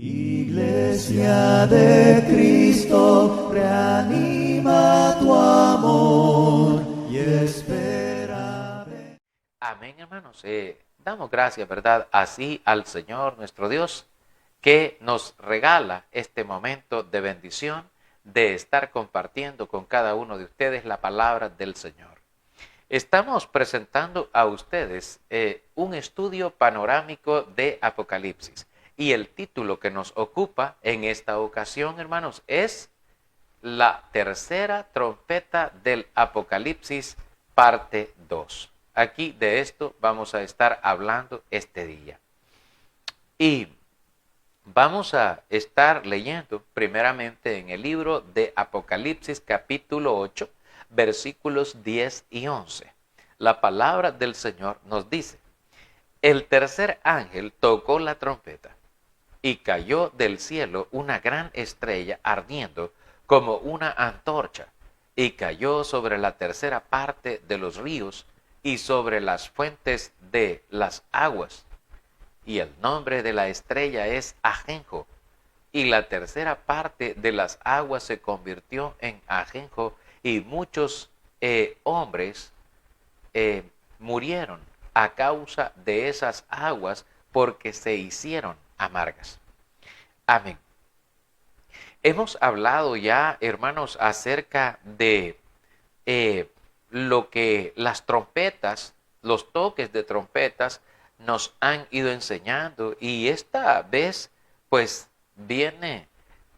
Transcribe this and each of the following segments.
Iglesia de Cristo, reanima tu amor y espera. Amén, hermanos. Damos gracias, ¿verdad? Así al Señor nuestro Dios, que nos regala este momento de bendición, de estar compartiendo con cada uno de ustedes la palabra del Señor. Estamos presentando a ustedes un estudio panorámico de Apocalipsis. Y el título que nos ocupa en esta ocasión, hermanos, es la tercera trompeta del Apocalipsis, parte 2. Aquí de esto vamos a estar hablando este día. Y vamos a estar leyendo primeramente en el libro de Apocalipsis capítulo 8, versículos 10 y 11. La palabra del Señor nos dice: el tercer ángel tocó la trompeta y cayó del cielo una gran estrella ardiendo como una antorcha, y cayó sobre la tercera parte de los ríos y sobre las fuentes de las aguas. Y el nombre de la estrella es Ajenjo, y la tercera parte de las aguas se convirtió en ajenjo, y muchos hombres murieron a causa de esas aguas, porque se hicieron amargas. Amén. Hemos hablado ya, hermanos, acerca de lo que las trompetas, los toques de trompetas nos han ido enseñando, y esta vez pues viene,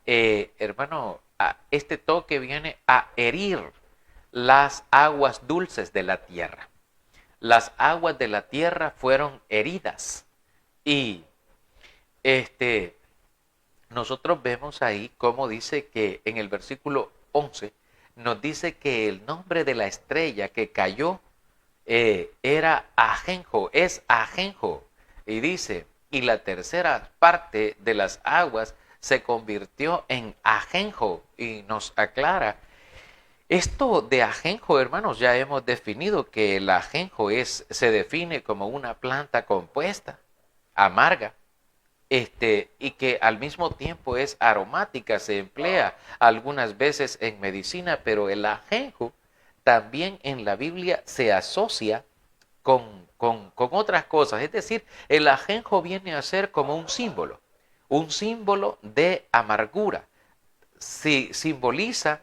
hermano, este toque viene a herir las aguas dulces de la tierra. Las aguas de la tierra fueron heridas, y nosotros vemos ahí cómo dice que en el versículo 11 nos dice que el nombre de la estrella que cayó era Ajenjo, es Ajenjo. Y dice, y la tercera parte de las aguas se convirtió en ajenjo. Y nos aclara, esto de ajenjo, hermanos, ya hemos definido que el ajenjo se define como una planta compuesta, amarga, y que al mismo tiempo es aromática, se emplea algunas veces en medicina, pero el ajenjo también en la Biblia se asocia con otras cosas. Es decir, el ajenjo viene a ser como un símbolo de amargura. Simboliza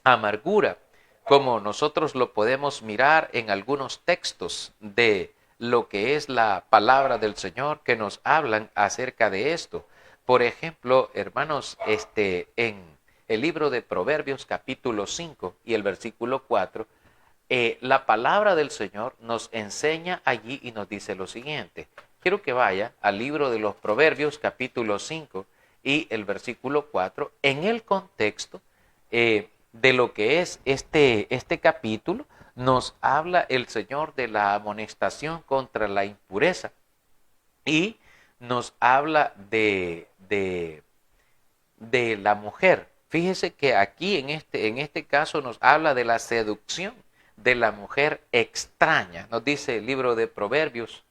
amargura, como nosotros lo podemos mirar en algunos textos de lo que es la palabra del Señor que nos hablan acerca de esto. Por ejemplo, hermanos, en el libro de Proverbios capítulo 5 y el versículo 4, la palabra del Señor nos enseña allí y nos dice lo siguiente. Quiero que vaya al libro de los Proverbios capítulo 5 y el versículo 4 en el contexto de lo que es este capítulo. Nos habla el Señor de la amonestación contra la impureza, y nos habla de la mujer. Fíjese que aquí en este caso nos habla de la seducción de la mujer extraña. Nos dice el libro de Proverbios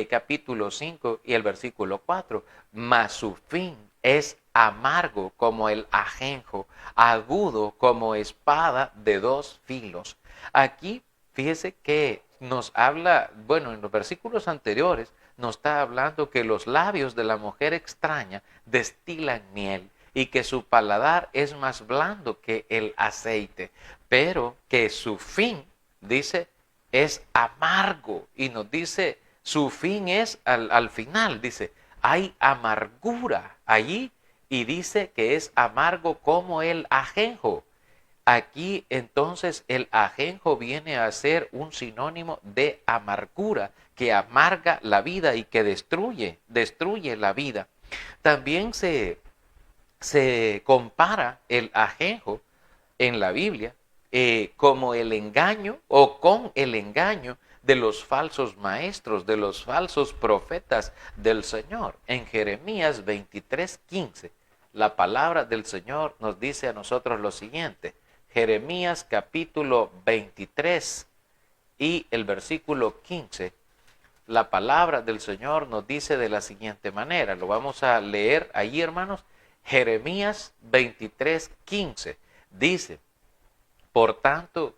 capítulo 5 y el versículo 4, mas su fin es amargo como el ajenjo, agudo como espada de dos filos. Aquí fíjese que nos habla, bueno, en los versículos anteriores nos está hablando que los labios de la mujer extraña destilan miel, y que su paladar es más blando que el aceite, pero que su fin, dice, es amargo. Y nos dice, su fin es al final, dice, hay amargura allí, y dice que es amargo como el ajenjo. Aquí entonces el ajenjo viene a ser un sinónimo de amargura, que amarga la vida y que destruye la vida. También se compara el ajenjo en la Biblia como el engaño, o con el engaño de los falsos maestros, de los falsos profetas del Señor. En Jeremías 23:15, la palabra del Señor nos dice a nosotros lo siguiente. Jeremías capítulo 23 y el versículo 15 la palabra del Señor nos dice de la siguiente manera. Lo vamos a leer ahí, hermanos. Jeremías 23:15 dice: por tanto,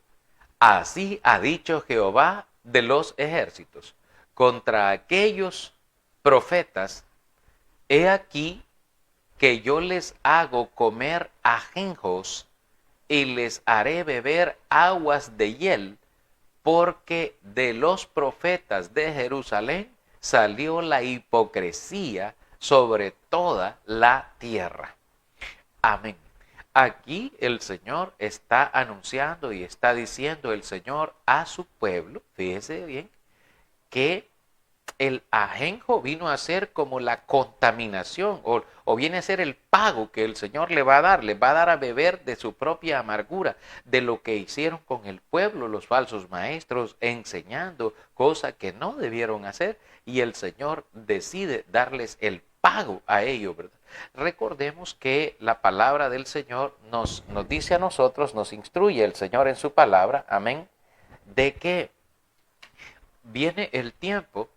así ha dicho Jehová de los ejércitos contra aquellos profetas: he aquí que yo les hago comer ajenjos y les haré beber aguas de hiel, porque de los profetas de Jerusalén salió la hipocresía sobre toda la tierra. Amén. Aquí el Señor está anunciando y está diciendo el Señor a su pueblo, fíjese bien, que el ajenjo vino a ser como la contaminación o viene a ser el pago que el Señor le va a dar. Le va a dar a beber de su propia amargura, de lo que hicieron con el pueblo los falsos maestros, enseñando cosas que no debieron hacer, y el Señor decide darles el pago a ellos, ¿verdad? Recordemos que la palabra del Señor nos dice a nosotros, nos instruye el Señor en su palabra, amén, de que viene el tiempo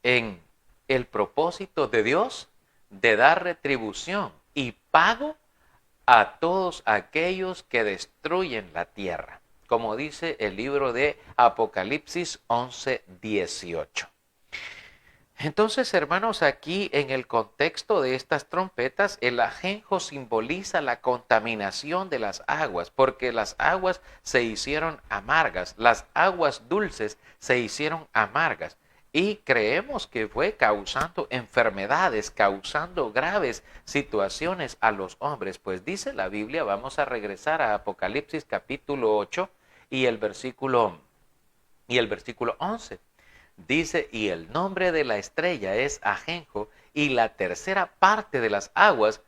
en el propósito de Dios de dar retribución y pago a todos aquellos que destruyen la tierra, como dice el libro de Apocalipsis 11:18. Entonces, hermanos, aquí en el contexto de estas trompetas, el ajenjo simboliza la contaminación de las aguas, porque las aguas se hicieron amargas, las aguas dulces se hicieron amargas. Y creemos que fue causando enfermedades, causando graves situaciones a los hombres. Pues dice la Biblia, vamos a regresar a Apocalipsis capítulo 8 y el versículo 11. Dice, y el nombre de la estrella es ajenjo, y la tercera parte de las aguas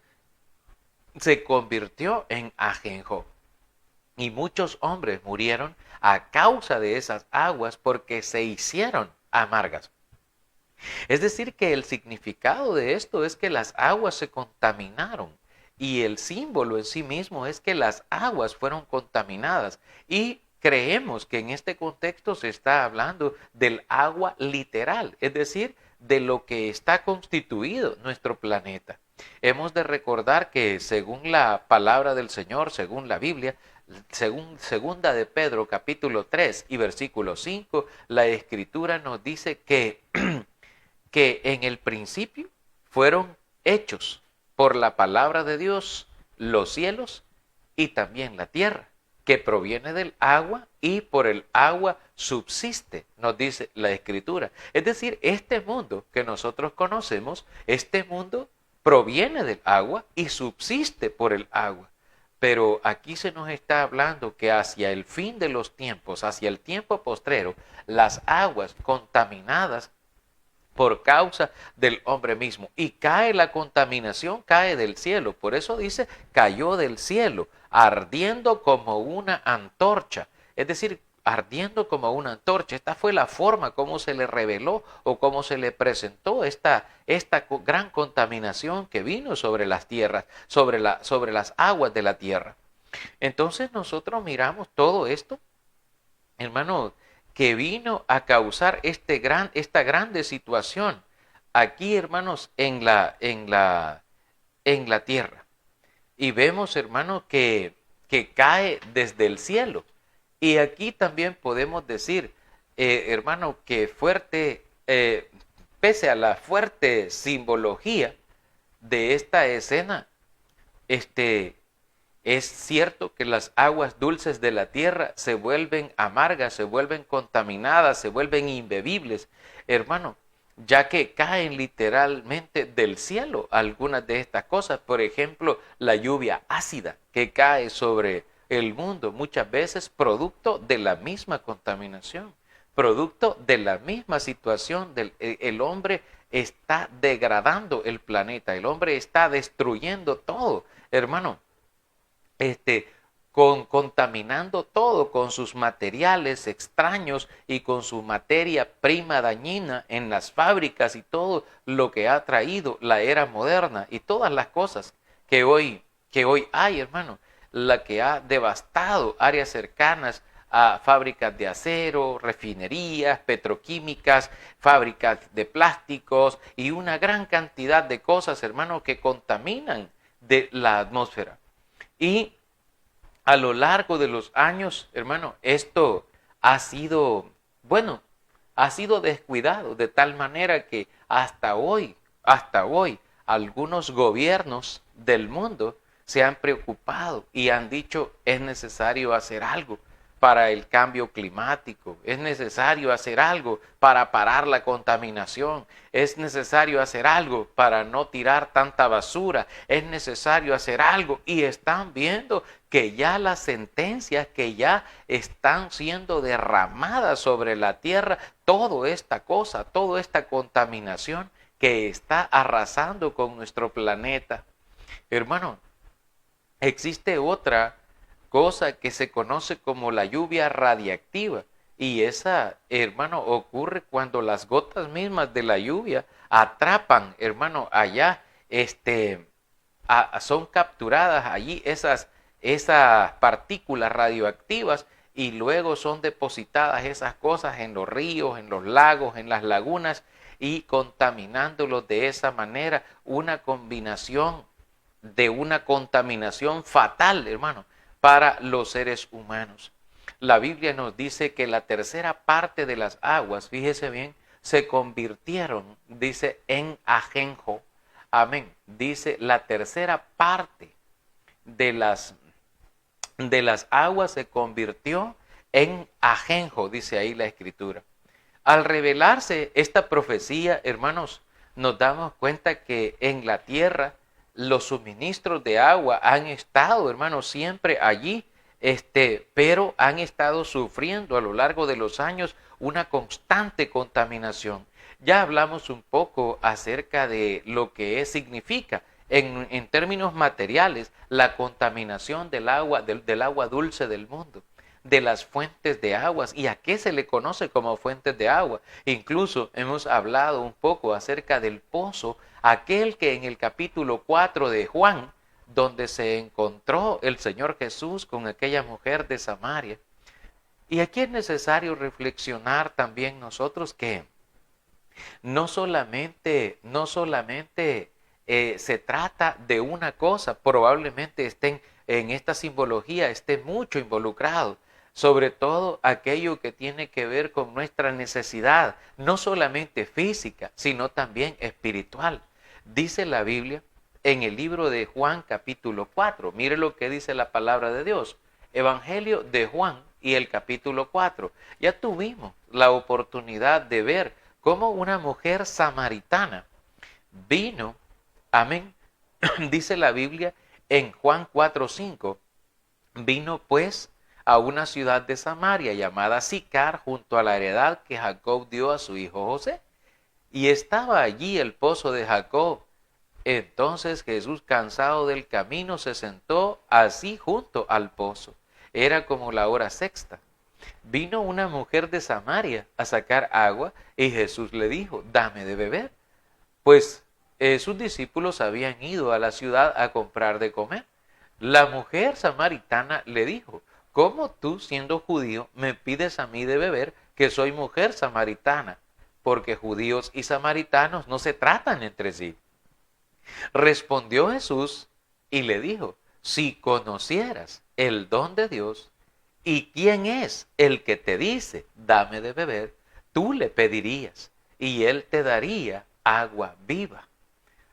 se convirtió en ajenjo. Y muchos hombres murieron a causa de esas aguas porque se hicieron amargas. Es decir, que el significado de esto es que las aguas se contaminaron, y el símbolo en sí mismo es que las aguas fueron contaminadas, y creemos que en este contexto se está hablando del agua literal, es decir, de lo que está constituido nuestro planeta. Hemos de recordar que según la palabra del Señor, según la Biblia, según segunda de Pedro capítulo 3 y versículo 5, la Escritura nos dice que en el principio fueron hechos por la palabra de Dios los cielos y también la tierra, que proviene del agua y por el agua subsiste, nos dice la Escritura. Es decir, este mundo que nosotros conocemos, este mundo proviene del agua y subsiste por el agua. Pero aquí se nos está hablando que hacia el fin de los tiempos, hacia el tiempo postrero, las aguas contaminadas por causa del hombre mismo. Y cae la contaminación, cae del cielo. Por eso dice, cayó del cielo, ardiendo como una antorcha. Es decir, ardiendo como una antorcha. Esta fue la forma como se le reveló o como se le presentó esta gran contaminación que vino sobre las tierras, sobre las aguas de la tierra. Entonces nosotros miramos todo esto, hermano, que vino a causar esta grande situación aquí, hermanos, en la tierra. Y vemos, hermano, que cae desde el cielo. Y aquí también podemos decir, hermano, que pese a la fuerte simbología de esta escena, es cierto que las aguas dulces de la tierra se vuelven amargas, se vuelven contaminadas, se vuelven imbebibles, hermano, ya que caen literalmente del cielo algunas de estas cosas. Por ejemplo, la lluvia ácida que cae sobre el mundo, muchas veces producto de la misma contaminación, producto de la misma situación. El hombre está degradando el planeta, el hombre está destruyendo todo, hermano. Contaminando todo con sus materiales extraños y con su materia prima dañina en las fábricas y todo lo que ha traído la era moderna y todas las cosas que hoy hay, hermano, la que ha devastado áreas cercanas fábricas de acero, refinerías, petroquímicas, fábricas de plásticos y una gran cantidad de cosas, hermano, que contaminan de la atmósfera. Y a lo largo de los años, hermano, esto ha sido, bueno, ha sido descuidado de tal manera que hasta hoy, algunos gobiernos del mundo se han preocupado y han dicho es necesario hacer algo para el cambio climático, es necesario hacer algo para parar la contaminación, es necesario hacer algo para no tirar tanta basura, es necesario hacer algo y están viendo que ya las sentencias que ya están siendo derramadas sobre la tierra, toda esta cosa, toda esta contaminación que está arrasando con nuestro planeta. Hermano, existe otra cosa que se conoce como la lluvia radiactiva. Y esa, hermano, ocurre cuando las gotas mismas de la lluvia atrapan, hermano, allá, son capturadas allí esas partículas radioactivas y luego son depositadas esas cosas en los ríos, en los lagos, en las lagunas y contaminándolos de esa manera, una combinación de una contaminación fatal, hermano, para los seres humanos. La Biblia nos dice que la tercera parte de las aguas, fíjese bien, se convirtieron, dice, en ajenjo. Amén. Dice, la tercera parte de las aguas se convirtió en ajenjo, dice ahí la Escritura. Al revelarse esta profecía, hermanos, nos damos cuenta que en la tierra los suministros de agua han estado, hermanos, siempre allí, pero han estado sufriendo a lo largo de los años una constante contaminación. Ya hablamos un poco acerca de lo que significa en términos materiales la contaminación del agua dulce del mundo, de las fuentes de aguas y a qué se le conoce como fuentes de agua. Incluso hemos hablado un poco acerca del pozo, aquel que en el capítulo 4 de Juan, donde se encontró el Señor Jesús con aquella mujer de Samaria. Y aquí es necesario reflexionar también nosotros que no solamente se trata de una cosa, probablemente estén en esta simbología, esté mucho involucrado, sobre todo aquello que tiene que ver con nuestra necesidad, no solamente física, sino también espiritual. Dice la Biblia en el libro de Juan capítulo 4, mire lo que dice la palabra de Dios, Evangelio de Juan y el capítulo 4. Ya tuvimos la oportunidad de ver cómo una mujer samaritana vino, amén, dice la Biblia en Juan 4:5, vino pues a una ciudad de Samaria llamada Sicar, junto a la heredad que Jacob dio a su hijo José. Y estaba allí el pozo de Jacob. Entonces Jesús, cansado del camino, se sentó así junto al pozo. Era como la hora sexta. Vino una mujer de Samaria a sacar agua y Jesús le dijo, dame de beber. Pues sus discípulos habían ido a la ciudad a comprar de comer. La mujer samaritana le dijo, ¿cómo tú, siendo judío, me pides a mí de beber, que soy mujer samaritana? Porque judíos y samaritanos no se tratan entre sí. Respondió Jesús y le dijo, si conocieras el don de Dios y quién es el que te dice, dame de beber, tú le pedirías y él te daría agua viva.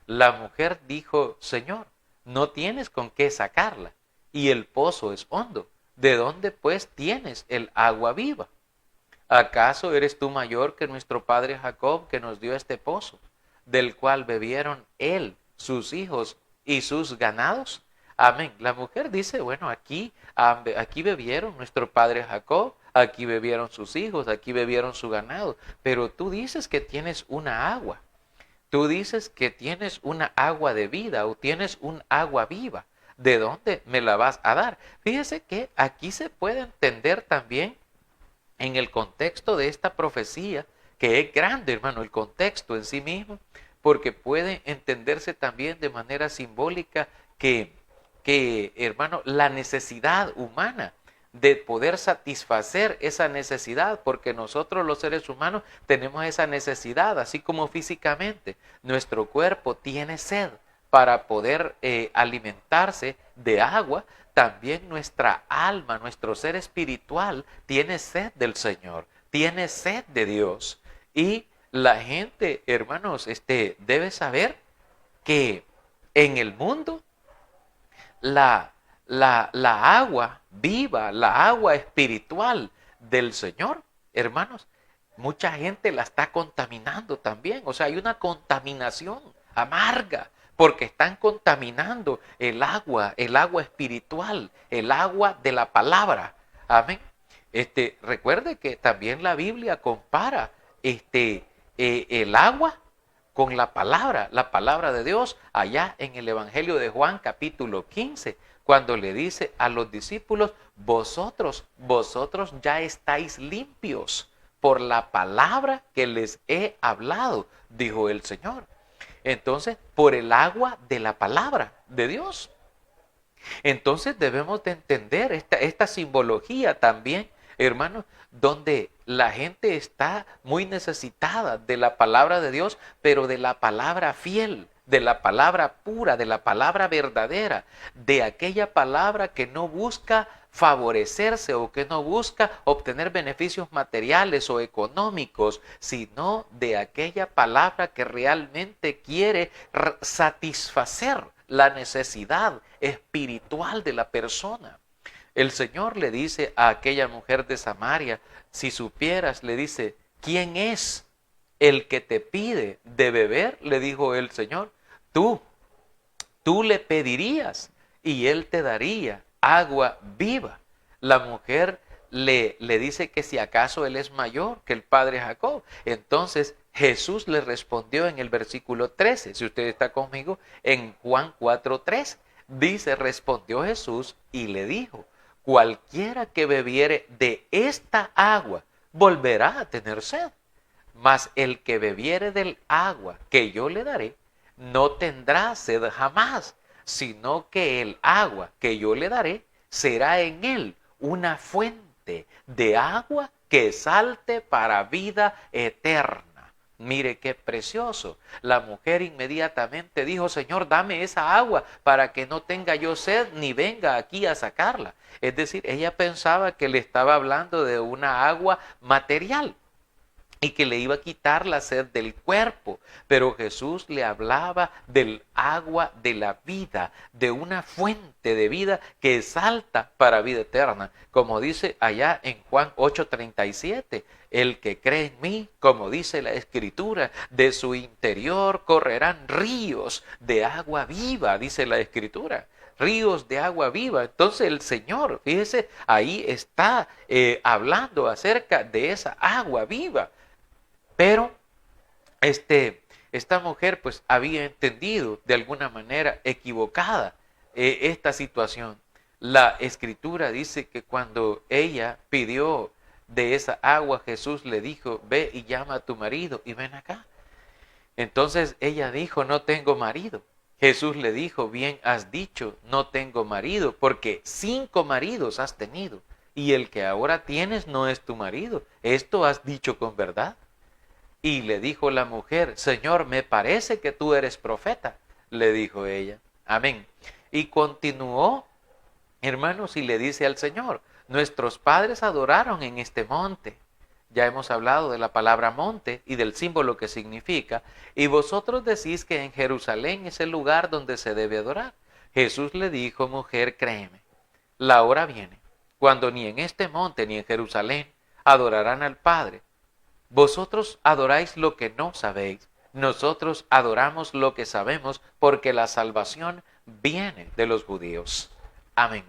La mujer dijo, Señor, no tienes con qué sacarla y el pozo es hondo. ¿De dónde pues tienes el agua viva? ¿Acaso eres tú mayor que nuestro padre Jacob, que nos dio este pozo, del cual bebieron él, sus hijos y sus ganados? Amén. La mujer dice, bueno, aquí bebieron nuestro padre Jacob, aquí bebieron sus hijos, aquí bebieron su ganado, pero tú dices que tienes una agua. Tú dices que tienes una agua de vida o tienes un agua viva. ¿De dónde me la vas a dar? Fíjese que aquí se puede entender también en el contexto de esta profecía, que es grande, hermano, el contexto en sí mismo, porque puede entenderse también de manera simbólica que hermano, la necesidad humana de poder satisfacer esa necesidad, porque nosotros los seres humanos tenemos esa necesidad, así como físicamente. Nuestro cuerpo tiene sed para poder alimentarse de agua, también nuestra alma, nuestro ser espiritual tiene sed del Señor, tiene sed de Dios. Y la gente, hermanos, debe saber que en el mundo la agua viva, la agua espiritual del Señor, hermanos, mucha gente la está contaminando también. O sea, hay una contaminación amarga porque están contaminando el agua espiritual, el agua de la palabra. Amén. Recuerde que también la Biblia compara el agua con la palabra de Dios, allá en el Evangelio de Juan capítulo 15, cuando le dice a los discípulos, vosotros ya estáis limpios por la palabra que les he hablado, dijo el Señor. Entonces, por el agua de la palabra de Dios. Entonces debemos de entender esta simbología también, hermanos, donde la gente está muy necesitada de la palabra de Dios, pero de la palabra fiel, de la palabra pura, de la palabra verdadera, de aquella palabra que no busca favorecerse o que no busca obtener beneficios materiales o económicos, sino de aquella palabra que realmente quiere satisfacer la necesidad espiritual de la persona. El Señor le dice a aquella mujer de Samaria, si supieras, le dice, ¿quién es el que te pide de beber? Le dijo el Señor, tú le pedirías y él te daría agua viva. La mujer le dice que si acaso él es mayor que el padre Jacob. Entonces Jesús le respondió en el versículo 13, si usted está conmigo, en Juan 4:3, dice, respondió Jesús y le dijo, cualquiera que bebiere de esta agua volverá a tener sed, mas el que bebiere del agua que yo le daré no tendrá sed jamás, sino que el agua que yo le daré será en él una fuente de agua que salte para vida eterna. Mire qué precioso. La mujer inmediatamente dijo, Señor, dame esa agua para que no tenga yo sed ni venga aquí a sacarla. Es decir, ella pensaba que le estaba hablando de una agua material y que le iba a quitar la sed del cuerpo, pero Jesús le hablaba del agua de la vida, de una fuente de vida que salta para vida eterna, como dice allá en Juan 8:37, el que cree en mí, como dice la Escritura, de su interior correrán ríos de agua viva, dice la Escritura. Ríos de agua viva. Entonces el Señor, fíjese, ahí está hablando acerca de esa agua viva. Pero esta mujer pues había entendido de alguna manera equivocada esta situación. La Escritura dice que cuando ella pidió de esa agua, Jesús le dijo, ve y llama a tu marido y ven acá. Entonces ella dijo, no tengo marido. Jesús le dijo, bien has dicho, no tengo marido, porque 5 maridos has tenido, y el que ahora tienes no es tu marido. Esto has dicho con verdad. Y le dijo la mujer, Señor, me parece que tú eres profeta, le dijo ella. Amén. Y continuó, hermanos, y le dice al Señor, nuestros padres adoraron en este monte. Ya hemos hablado de la palabra monte y del símbolo que significa. Y vosotros decís que en Jerusalén es el lugar donde se debe adorar. Jesús le dijo, mujer, créeme, la hora viene, cuando ni en este monte ni en Jerusalén adorarán al Padre. Vosotros adoráis lo que no sabéis. Nosotros adoramos lo que sabemos, porque la salvación viene de los judíos. Amén.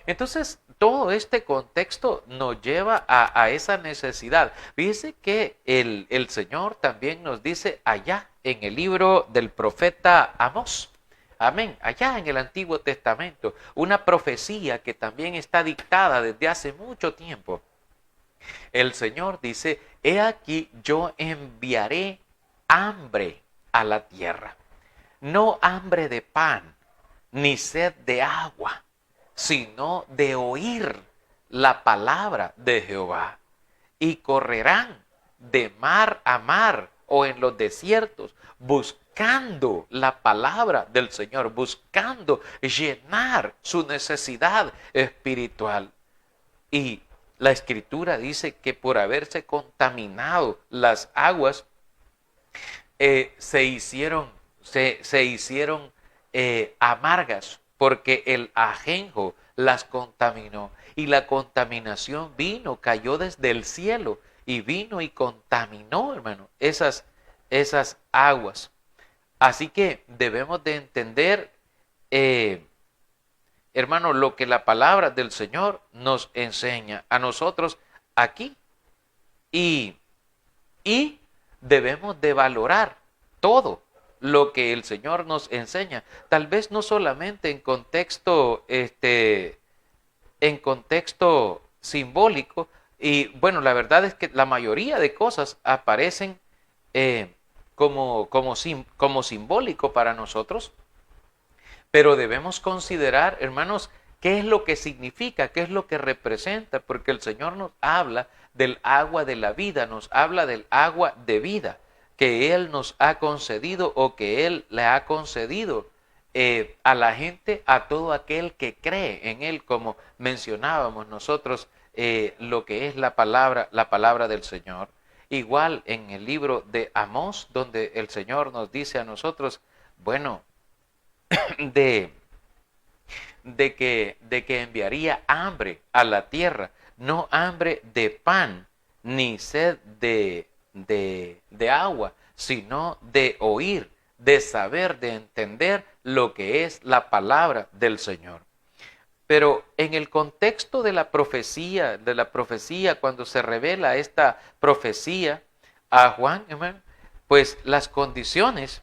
Entonces, todo este contexto nos lleva a esa necesidad. Fíjese que el Señor también nos dice allá en el libro del profeta Amós. Amén. Allá en el Antiguo Testamento, una profecía que también está dictada desde hace mucho tiempo. El Señor dice, he aquí yo enviaré hambre a la tierra. No hambre de pan, ni sed de agua, sino de oír la palabra de Jehová y correrán de mar a mar o en los desiertos buscando la palabra del Señor, buscando llenar su necesidad espiritual. Y la Escritura dice que por haberse contaminado las aguas, se hicieron amargas, porque el ajenjo las contaminó. Y la contaminación cayó desde el cielo y vino y contaminó, hermano, esas aguas. Así que debemos de entender, hermano, lo que la palabra del Señor nos enseña a nosotros aquí. Y debemos de valorar todo lo que el Señor nos enseña. Tal vez no solamente en contexto simbólico. Y bueno, la verdad es que la mayoría de cosas aparecen como simbólico para nosotros. Pero debemos considerar, hermanos, qué es lo que significa, qué es lo que representa, porque el Señor nos habla del agua de la vida, nos habla del agua de vida que Él nos ha concedido o que Él le ha concedido a la gente, a todo aquel que cree en Él, como mencionábamos nosotros, lo que es la palabra del Señor. Igual en el libro de Amós, donde el Señor nos dice a nosotros, bueno, de que enviaría hambre a la tierra, no hambre de pan, ni sed de agua, sino de oír, de saber, de entender lo que es la palabra del Señor. Pero en el contexto de la profecía, cuando se revela esta profecía a Juan, hermano, pues las condiciones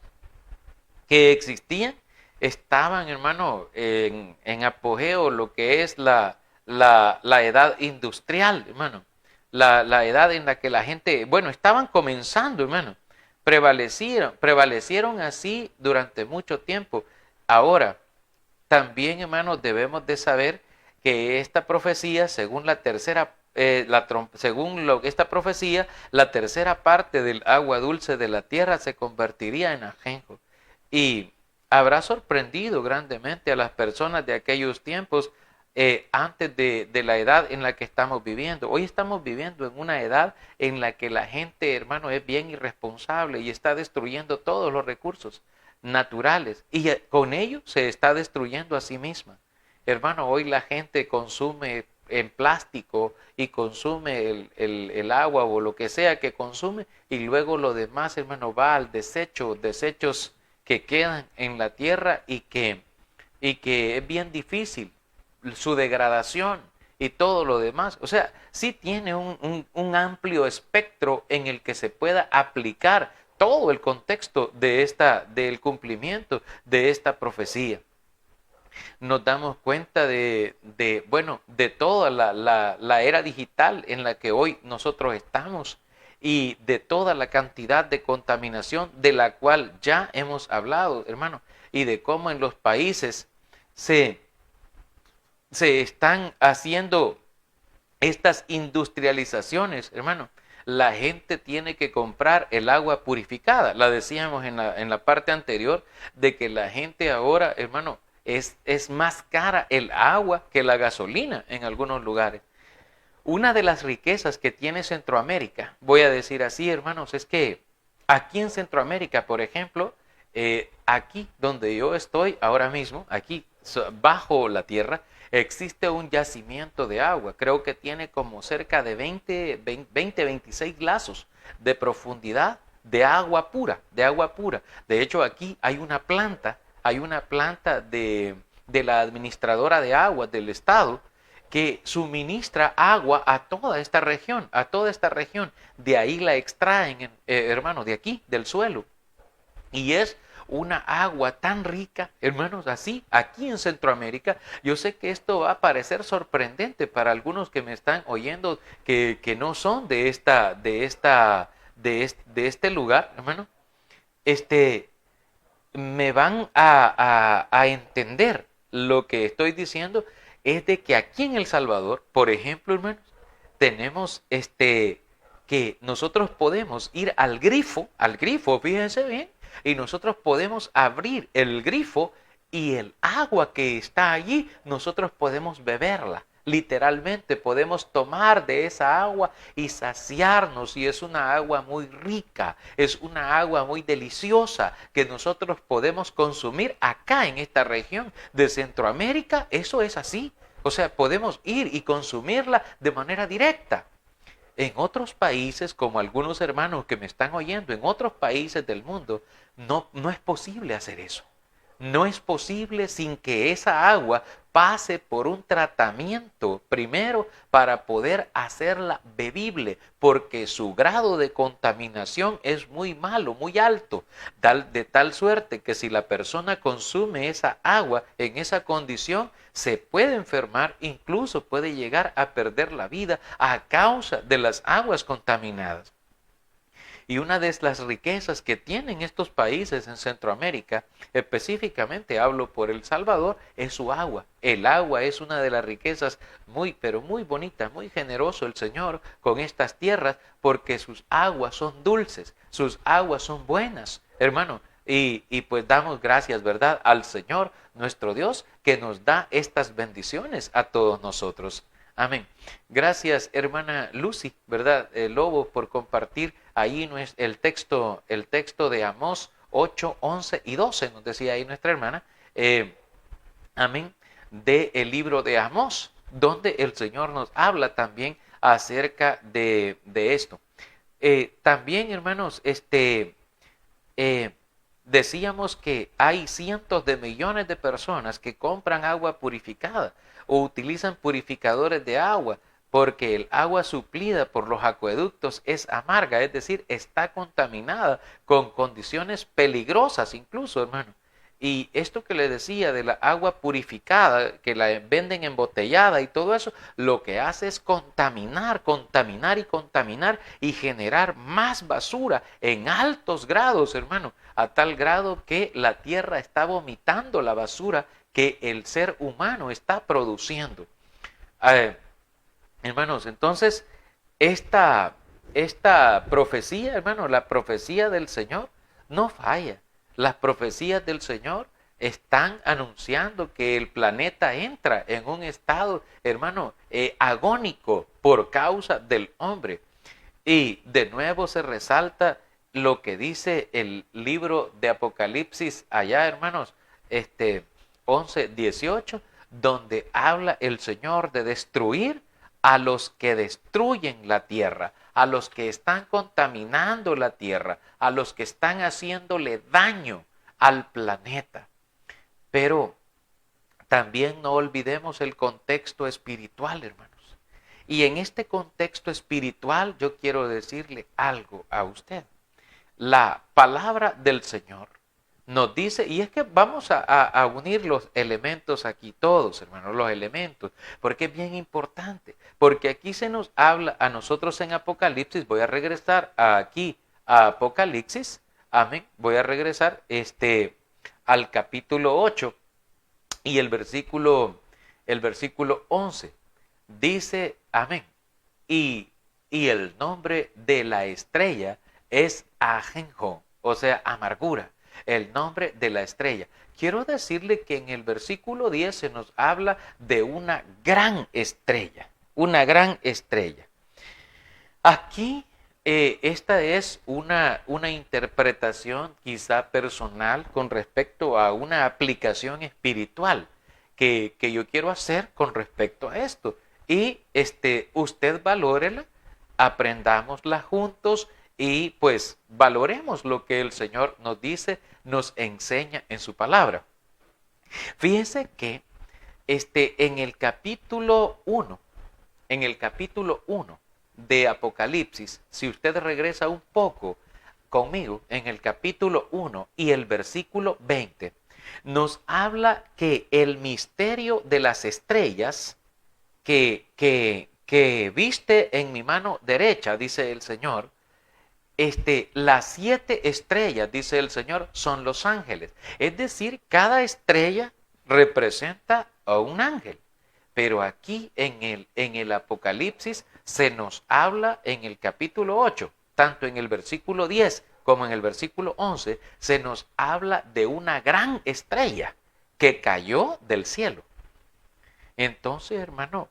que existían estaban, hermano, en apogeo lo que es la edad industrial, hermano. La edad en la que la gente, bueno, estaban comenzando, hermano. Prevalecieron así durante mucho tiempo. Ahora, también, hermanos, debemos de saber que esta profecía, según la tercera esta profecía, la tercera parte del agua dulce de la tierra se convertiría en ajenjo. Y habrá sorprendido grandemente a las personas de aquellos tiempos antes de la edad en la que estamos viviendo. Hoy estamos viviendo en una edad en la que la gente, hermano, es bien irresponsable y está destruyendo todos los recursos naturales y con ello se está destruyendo a sí misma. Hermano, hoy la gente consume en plástico y consume el agua o lo que sea que consume y luego lo demás, hermano, va al desechos que quedan en la tierra y que es bien difícil su degradación y todo lo demás. O sea, sí tiene un amplio espectro en el que se pueda aplicar todo el contexto del cumplimiento de esta profecía. Nos damos cuenta de toda la era digital en la que hoy nosotros estamos y de toda la cantidad de contaminación de la cual ya hemos hablado, hermano, y de cómo en los países se están haciendo estas industrializaciones, hermano. La gente tiene que comprar el agua purificada. La decíamos en la parte anterior de que la gente ahora, hermano, es más cara el agua que la gasolina en algunos lugares. Una de las riquezas que tiene Centroamérica, voy a decir así, hermanos, es que aquí en Centroamérica, por ejemplo, aquí donde yo estoy ahora mismo, aquí bajo la tierra, existe un yacimiento de agua. Creo que tiene como cerca de 26 lazos de profundidad de agua pura, De hecho, aquí hay una planta de la administradora de aguas del estado que suministra agua a toda esta región, De ahí la extraen, hermano, de aquí, del suelo. Y es una agua tan rica, hermanos, así, aquí en Centroamérica. Yo sé que esto va a parecer sorprendente para algunos que me están oyendo, que no son de este lugar, hermano. Me van a entender lo que estoy diciendo. es de que aquí en El Salvador, por ejemplo, hermanos, tenemos que nosotros podemos ir al grifo, fíjense bien, y nosotros podemos abrir el grifo y el agua que está allí, nosotros podemos beberla. Literalmente podemos tomar de esa agua y saciarnos, y es una agua muy rica, es una agua muy deliciosa que nosotros podemos consumir acá en esta región de Centroamérica. Eso es así, o sea, podemos ir y consumirla de manera directa. En otros países, como algunos hermanos que me están oyendo, en otros países del mundo, no es posible hacer eso. No es posible sin que esa agua pase por un tratamiento primero para poder hacerla bebible, porque su grado de contaminación es muy malo, muy alto, de tal suerte que si la persona consume esa agua en esa condición, se puede enfermar, incluso puede llegar a perder la vida a causa de las aguas contaminadas. Y una de las riquezas que tienen estos países en Centroamérica, específicamente hablo por El Salvador, es su agua. El agua es una de las riquezas muy, pero muy bonita, muy generoso el Señor con estas tierras, porque sus aguas son dulces, sus aguas son buenas, hermano. Y pues damos gracias, ¿verdad?, al Señor, nuestro Dios, que nos da estas bendiciones a todos nosotros. Amén. Gracias, hermana Lucy, ¿verdad? Lobo, por compartir ahí el texto de Amós 8, 11 y 12, nos decía ahí nuestra hermana. Amén. Del libro de Amós, donde el Señor nos habla también acerca de esto. También, hermanos, decíamos que hay cientos de millones de personas que compran agua purificada o utilizan purificadores de agua, porque el agua suplida por los acueductos es amarga, es decir, está contaminada con condiciones peligrosas incluso, hermano. Y esto que le decía de la agua purificada, que la venden embotellada y todo eso, lo que hace es contaminar y generar más basura en altos grados, hermano, a tal grado que la tierra está vomitando la basura que el ser humano está produciendo. Hermanos, entonces, esta profecía, hermano, la profecía del Señor no falla. Las profecías del Señor están anunciando que el planeta entra en un estado, hermano, agónico por causa del hombre. Y de nuevo se resalta lo que dice el libro de Apocalipsis allá, hermanos, 11, 18, donde habla el Señor de destruir a los que destruyen la tierra, a los que están contaminando la tierra, a los que están haciéndole daño al planeta. Pero también no olvidemos el contexto espiritual, hermanos. Y en este contexto espiritual yo quiero decirle algo a usted. La palabra del Señor nos dice, y es que vamos a unir los elementos aquí todos, hermanos, los elementos, porque es bien importante, porque aquí se nos habla a nosotros en Apocalipsis. Voy a regresar aquí a Apocalipsis, amén, voy a regresar al capítulo 8 y el versículo 11, dice, amén, y el nombre de la estrella es Ajenjo, o sea, amargura. El nombre de la estrella. Quiero decirle que en el versículo 10 se nos habla de una gran estrella, una gran estrella. Aquí esta es una interpretación quizá personal con respecto a una aplicación espiritual que yo quiero hacer con respecto a esto. Y usted valórela, aprendámosla juntos y pues valoremos lo que el Señor nos dice, nos enseña en su palabra. Fíjense que en el capítulo 1 de Apocalipsis, si usted regresa un poco conmigo en el capítulo 1 y el versículo 20, nos habla que el misterio de las estrellas que viste en mi mano derecha, dice el Señor, las 7 estrellas, dice el Señor, son los ángeles. Es decir, cada estrella representa a un ángel. Pero aquí en el Apocalipsis se nos habla en el capítulo 8, tanto en el versículo 10 como en el versículo 11, se nos habla de una gran estrella que cayó del cielo. Entonces, hermano,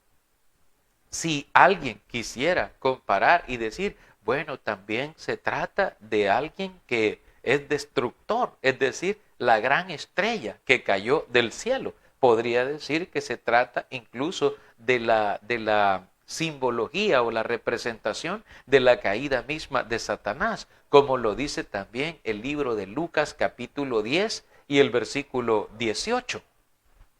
si alguien quisiera comparar y decir, bueno, también se trata de alguien que es destructor, es decir, la gran estrella que cayó del cielo. Podría decir que se trata incluso de la simbología o la representación de la caída misma de Satanás, como lo dice también el libro de Lucas capítulo 10 y el versículo 18.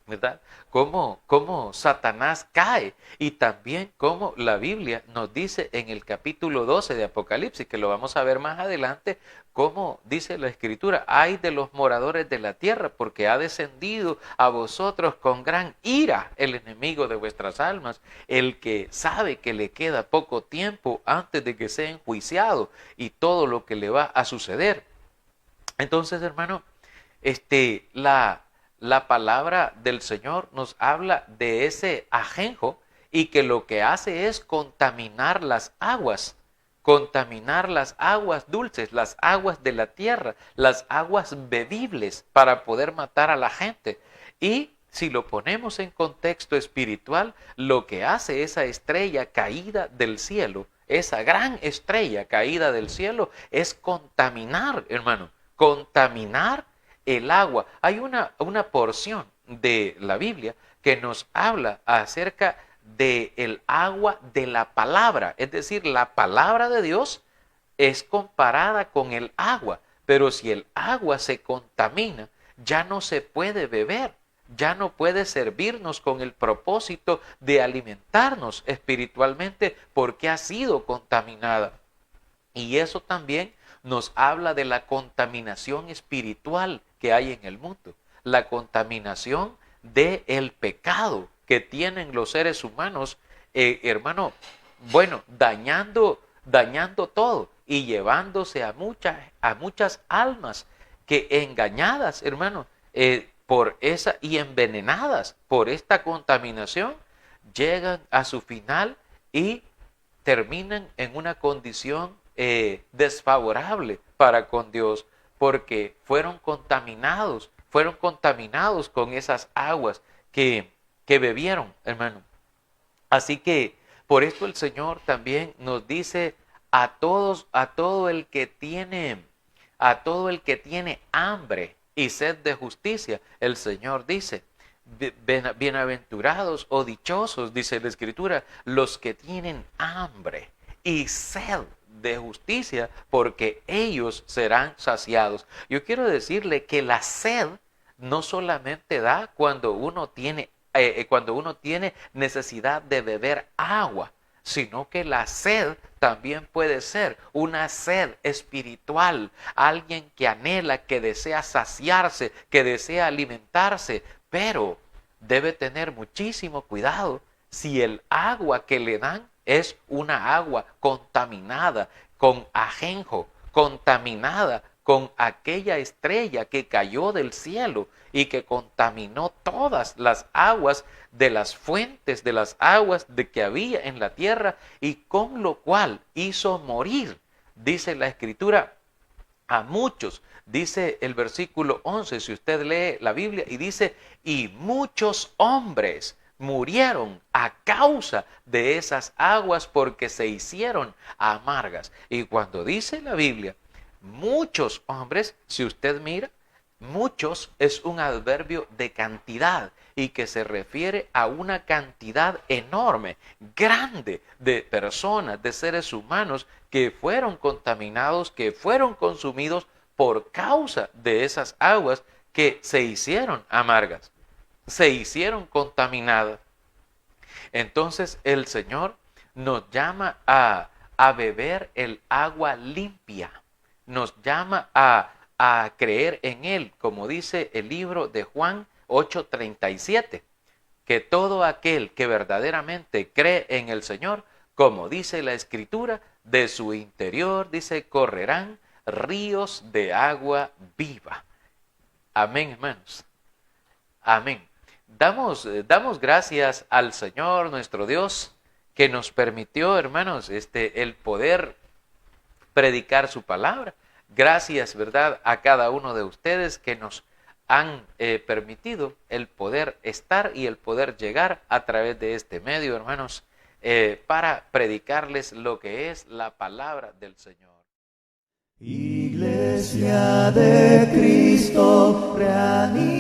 ¿Verdad? Cómo Satanás cae y también cómo la Biblia nos dice en el capítulo 12 de Apocalipsis, que lo vamos a ver más adelante, cómo dice la Escritura, ay de los moradores de la tierra, porque ha descendido a vosotros con gran ira el enemigo de vuestras almas, el que sabe que le queda poco tiempo antes de que sea enjuiciado y todo lo que le va a suceder. Entonces, hermano, la palabra del Señor nos habla de ese ajenjo y que lo que hace es contaminar las aguas dulces, las aguas de la tierra, las aguas bebibles para poder matar a la gente. Y si lo ponemos en contexto espiritual, lo que hace esa estrella caída del cielo, esa gran estrella caída del cielo, es contaminar, hermano, contaminar el agua. Hay una porción de la Biblia que nos habla acerca del agua de la palabra, es decir, la palabra de Dios es comparada con el agua, pero si el agua se contamina, ya no se puede beber, ya no puede servirnos con el propósito de alimentarnos espiritualmente porque ha sido contaminada. Y eso también nos habla de la contaminación espiritual que hay en el mundo, la contaminación del pecado que tienen los seres humanos, hermano, bueno, dañando todo y llevándose a muchas almas que engañadas, hermano, por esa y envenenadas por esta contaminación, llegan a su final y terminan en una condición desfavorable para con Dios, porque fueron contaminados con esas aguas que bebieron, hermano. Así que por esto el Señor también nos dice a todo el que tiene hambre y sed de justicia, el Señor dice, bienaventurados o dichosos, dice la Escritura, los que tienen hambre y sed de justicia, porque ellos serán saciados. Yo quiero decirle que la sed no solamente da cuando uno tiene necesidad de beber agua, sino que la sed también puede ser una sed espiritual, alguien que anhela, que desea saciarse, que desea alimentarse, pero debe tener muchísimo cuidado si el agua que le dan es una agua contaminada con ajenjo, contaminada con aquella estrella que cayó del cielo y que contaminó todas las aguas de las fuentes de las aguas de que había en la tierra y con lo cual hizo morir, dice la Escritura, a muchos. Dice el versículo 11, si usted lee la Biblia, y dice, y muchos hombres murieron a causa de esas aguas porque se hicieron amargas. Y cuando dice la Biblia, muchos hombres, si usted mira, muchos es un adverbio de cantidad y que se refiere a una cantidad enorme, grande de personas, de seres humanos que fueron contaminados, que fueron consumidos por causa de esas aguas que se hicieron amargas, se hicieron contaminadas. Entonces el Señor nos llama a beber el agua limpia, nos llama a creer en Él, como dice el libro de Juan 8:37, que todo aquel que verdaderamente cree en el Señor, como dice la Escritura, de su interior, dice, correrán ríos de agua viva. Amén, hermanos. Amén. Damos gracias al Señor nuestro Dios que nos permitió, hermanos, el poder predicar su palabra. Gracias, ¿verdad?, a cada uno de ustedes que nos han permitido el poder estar y el poder llegar a través de este medio, hermanos, para predicarles lo que es la palabra del Señor. Iglesia de Cristo, reanima.